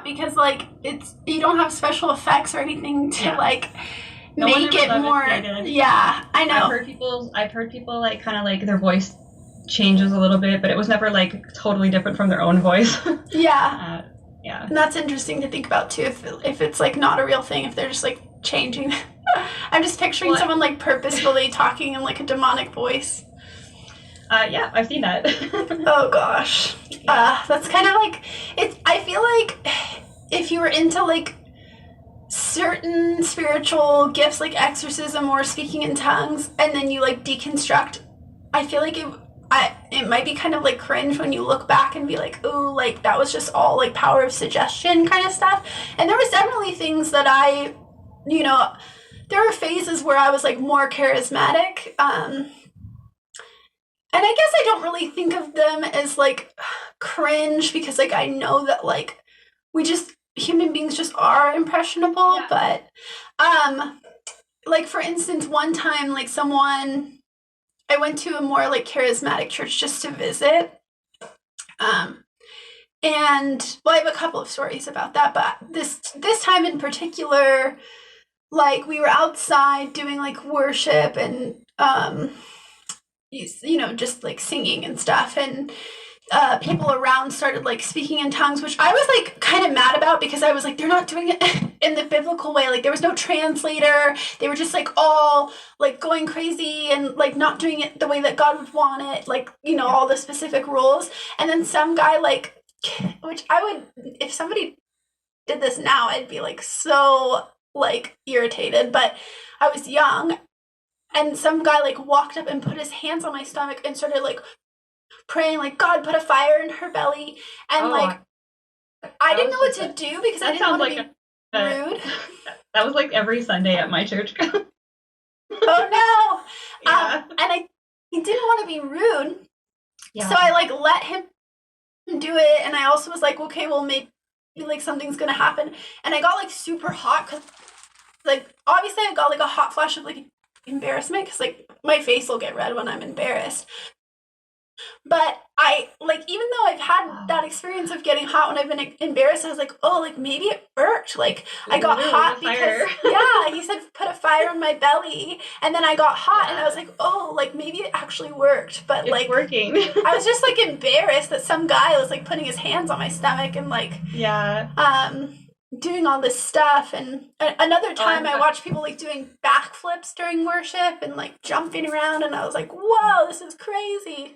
not because like it's you don't have special effects or anything to like make it more. Yeah, I know. I've heard people like kind of like their voice changes a little bit, but it was never like totally different from their own voice. Yeah. Yeah. And that's interesting to think about too. If it's like not a real thing, if they're just like changing. I'm just picturing someone like purposefully talking in like a demonic voice. Yeah, I've seen that. Oh gosh. That's kind of like it's. I feel like if you were into like certain spiritual gifts like exorcism or speaking in tongues, and then you like deconstruct, I feel like it might be kind of like cringe when you look back and be like, ooh, like that was just all like power of suggestion kind of stuff. And there was definitely things that there were phases where I was like more charismatic. And I guess I don't really think of them as like cringe because like I know that like human beings just are impressionable. Yeah. But like for instance, one time like I went to a more like charismatic church just to visit. And well, I have a couple of stories about that, but this time in particular, like we were outside doing like worship and just like singing and stuff, and people around started like speaking in tongues, which I was like kind of mad about because I was like, they're not doing it in the biblical way. Like there was no translator. They were just like all like going crazy and like not doing it the way that God would want it. Like, all the specific rules. And then some guy like, which I would, if somebody did this now, I'd be like so like irritated, but I was young. And some guy like walked up and put his hands on my stomach and started like praying like God put a fire in her belly, and I didn't know what to do because I didn't want to be rude. That was like every Sunday at my church. Oh no! Yeah. And he didn't want to be rude, so I like let him do it, and I also was like, okay, well maybe like something's gonna happen, and I got like super hot because like obviously I got like a hot flash of like embarrassment because like my face will get red when I'm embarrassed. But I like, even though I've had that experience of getting hot when I've been embarrassed, I was like, oh, like maybe it worked. Like I got hot because he said put a fire on my belly, and then I got hot, and I was like, oh, like maybe it actually worked. But it's like working. I was just like embarrassed that some guy was like putting his hands on my stomach and like doing all this stuff. And another time I watched people like doing backflips during worship and like jumping around, and I was like, whoa, this is crazy.